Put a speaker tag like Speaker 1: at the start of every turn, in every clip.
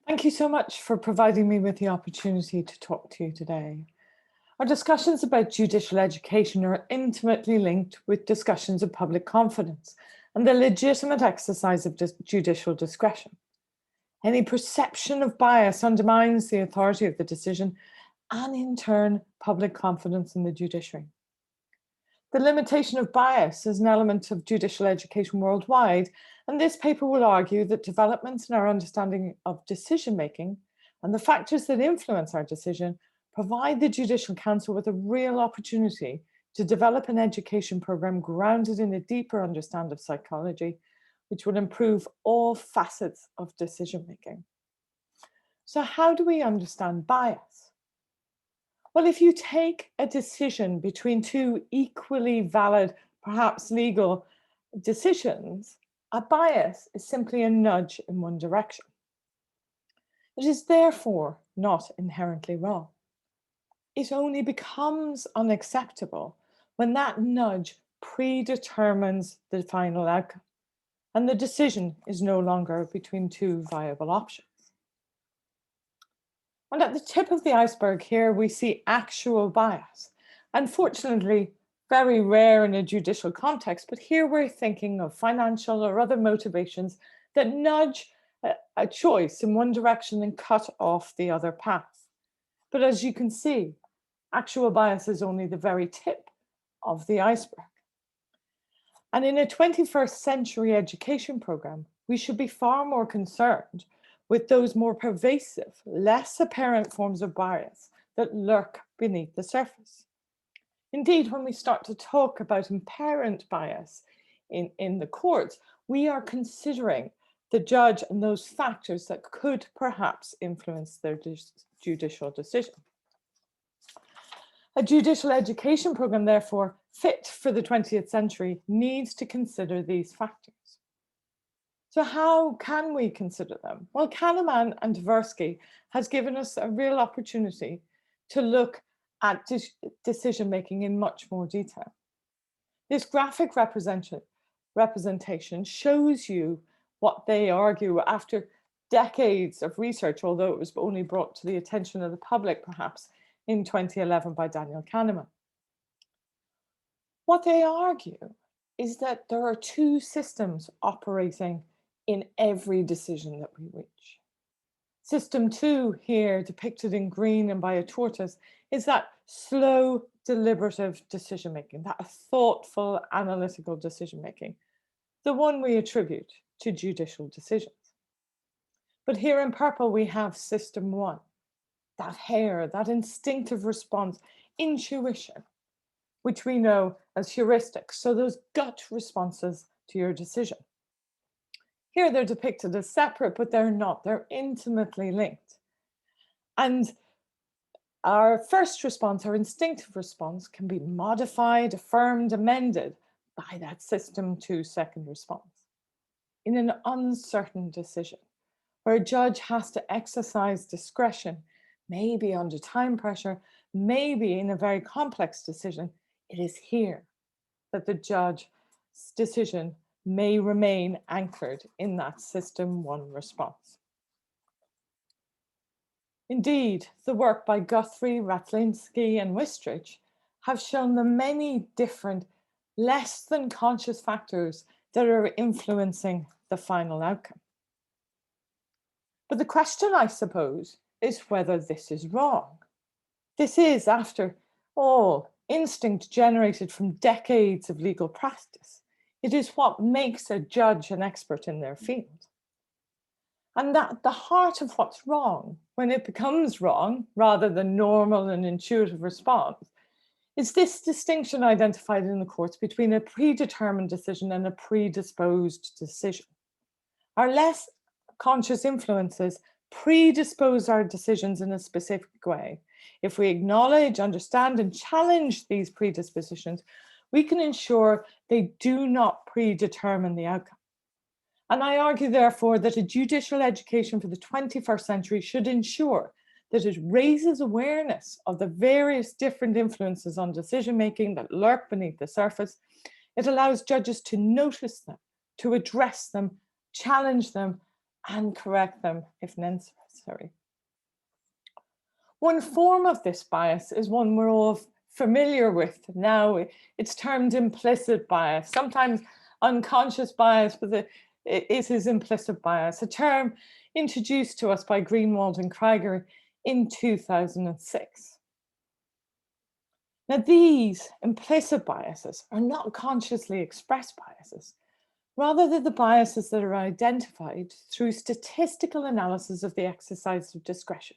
Speaker 1: Thank you so much for providing me with the opportunity to talk to you today. Our discussions about judicial education are intimately linked with discussions of public confidence and the legitimate exercise of judicial discretion. Any perception of bias undermines the authority of the decision and, in turn, public confidence in the judiciary. The limitation of bias is an element of judicial education worldwide, and this paper will argue that developments in our understanding of decision-making and the factors that influence our decision provide the Judicial Council with a real opportunity to develop an education program grounded in a deeper understanding of psychology, which will improve all facets of decision-making. So how do we understand bias? Well, if you take a decision between two equally valid, perhaps legal decisions, a bias is simply a nudge in one direction. It is therefore not inherently wrong. It only becomes unacceptable when that nudge predetermines the final outcome and the decision is no longer between two viable options. And at the tip of the iceberg here, we see actual bias. Unfortunately, very rare in a judicial context, but here we're thinking of financial or other motivations that nudge a choice in one direction and cut off the other path. But as you can see, actual bias is only the very tip of the iceberg. And in a 21st century education program, we should be far more concerned with those more pervasive, less apparent forms of bias that lurk beneath the surface. Indeed, when we start to talk about inherent bias in the courts, we are considering the judge and those factors that could perhaps influence their judicial decision. A judicial education program, therefore, fit for the 20th century, needs to consider these factors. So how can we consider them? Well, Kahneman and Tversky has given us a real opportunity to look at decision-making in much more detail. This graphic representation shows you what they argue after decades of research, although it was only brought to the attention of the public, perhaps, in 2011 by Daniel Kahneman. What they argue is that there are two systems operating in every decision that we reach. System 2, here depicted in green and by a tortoise, is that slow, deliberative decision-making, that thoughtful, analytical decision-making, the one we attribute to judicial decisions. But here in purple, we have System 1, that hare, that instinctive response, intuition, which we know as heuristics, so those gut responses to your decision. Here they're depicted as separate, but they're not. They're intimately linked. And our first response, our instinctive response, can be modified, affirmed, amended by that System 2 second response. In an uncertain decision, where a judge has to exercise discretion, maybe under time pressure, maybe in a very complex decision, it is here that the judge's decision may remain anchored in that System 1 response. Indeed, the work by Guthrie, Ratlinsky, and Wistridge have shown the many different, less than conscious factors that are influencing the final outcome. But the question, I suppose, is whether this is wrong. This is, after all, instinct generated from decades of legal practice. It is what makes a judge an expert in their field. And that the heart of what's wrong, when it becomes wrong, rather than normal and intuitive response, is this distinction identified in the courts between a predetermined decision and a predisposed decision. Our less conscious influences predispose our decisions in a specific way. If we acknowledge, understand, and challenge these predispositions, we can ensure they do not predetermine the outcome. And I argue, therefore, that a judicial education for the 21st century should ensure that it raises awareness of the various different influences on decision-making that lurk beneath the surface. It allows judges to notice them, to address them, challenge them, and correct them if necessary. One form of this bias is one we're all familiar with now. It's termed implicit bias, sometimes unconscious bias, but it is implicit bias, a term introduced to us by Greenwald and Krieger in 2006. Now, these implicit biases are not consciously expressed biases. Rather, they're the biases that are identified through statistical analysis of the exercise of discretion.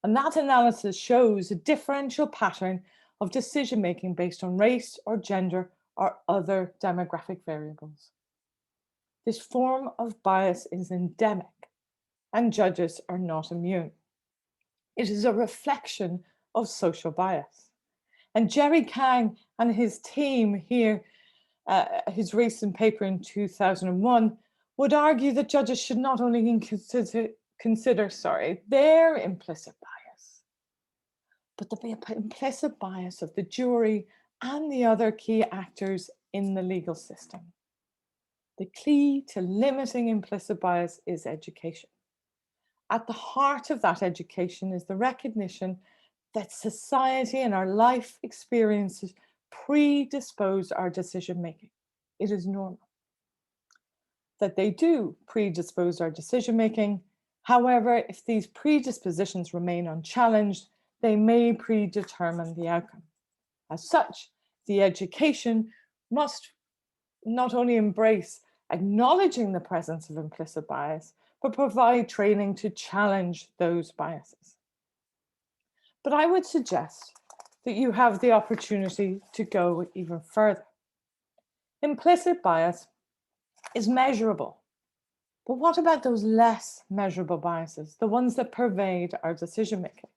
Speaker 1: And that analysis shows a differential pattern of decision-making based on race or gender or other demographic variables. This form of bias is endemic, and judges are not immune. It is a reflection of social bias. And Jerry Kang and his team here, his recent paper in 2001, would argue that judges should not only consider their implicit bias, but the implicit bias of the jury and the other key actors in the legal system. The key to limiting implicit bias is education. At the heart of that education is the recognition that society and our life experiences predispose our decision-making. It is normal that they do predispose our decision-making. However, if these predispositions remain unchallenged, they may predetermine the outcome. As such, the education must not only embrace acknowledging the presence of implicit bias, but provide training to challenge those biases. But I would suggest that you have the opportunity to go even further. Implicit bias is measurable. But what about those less measurable biases, the ones that pervade our decision-making?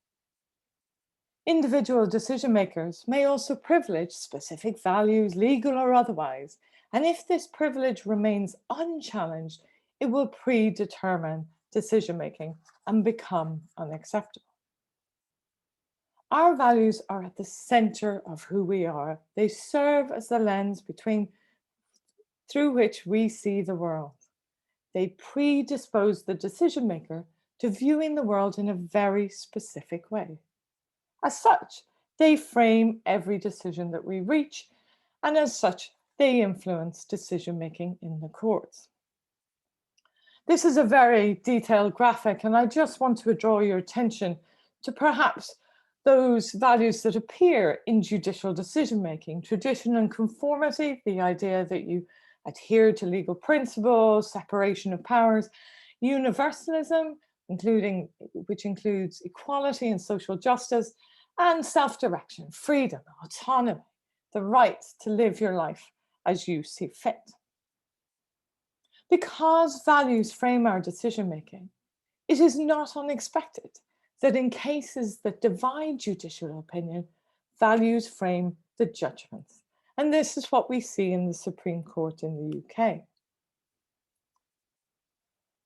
Speaker 1: Individual decision makers may also privilege specific values, legal or otherwise, and if this privilege remains unchallenged, it will predetermine decision-making and become unacceptable. Our values are at the center of who we are. They serve as the lens through which we see the world. They predispose the decision maker to viewing the world in a very specific way. As such, they frame every decision that we reach, and as such, they influence decision-making in the courts. This is a very detailed graphic, and I just want to draw your attention to perhaps those values that appear in judicial decision-making: tradition and conformity, the idea that you adhere to legal principles, separation of powers; universalism, which includes equality and social justice; and self-direction, freedom, autonomy, the right to live your life as you see fit. Because values frame our decision-making, it is not unexpected that in cases that divide judicial opinion, values frame the judgments. And this is what we see in the Supreme Court in the UK.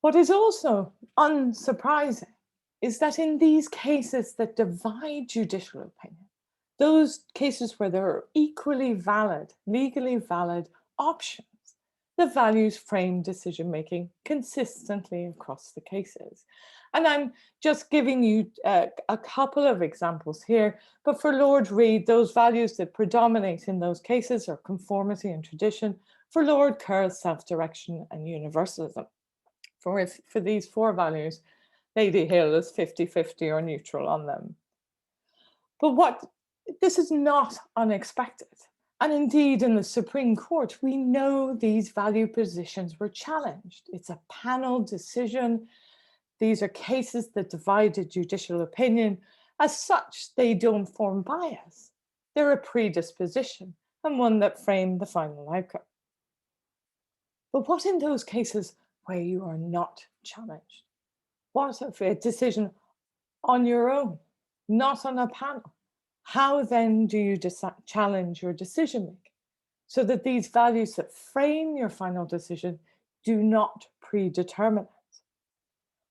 Speaker 1: What is also unsurprising is that in these cases that divide judicial opinion, those cases where there are equally valid, legally valid options, the values frame decision-making consistently across the cases. And I'm just giving you a couple of examples here, but for Lord Reid, those values that predominate in those cases are conformity and tradition. For Lord Kerr, self-direction and universalism. For these four values, Lady Hill is 50-50 or neutral on them. But this is not unexpected. And indeed, in the Supreme Court, we know these value positions were challenged. It's a panel decision. These are cases that divided judicial opinion. As such, they don't form bias. They're a predisposition and one that framed the final outcome. But what in those cases where you are not challenged? What if a decision on your own, not on a panel? How then do you challenge your decision making so that these values that frame your final decision do not predetermine it?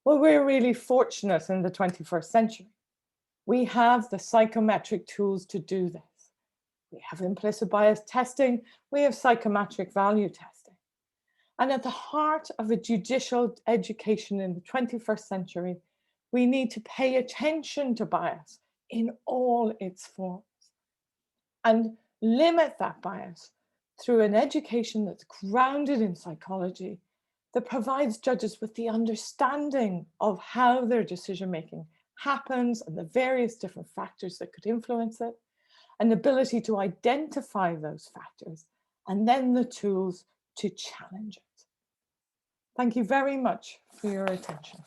Speaker 1: Well, we're really fortunate in the 21st century. We have the psychometric tools to do this. We have implicit bias testing. We have psychometric value testing. And at the heart of a judicial education in the 21st century, we need to pay attention to bias in all its forms and limit that bias through an education that's grounded in psychology, that provides judges with the understanding of how their decision-making happens and the various different factors that could influence it, an ability to identify those factors, and then the tools to challenge it. Thank you very much for your attention.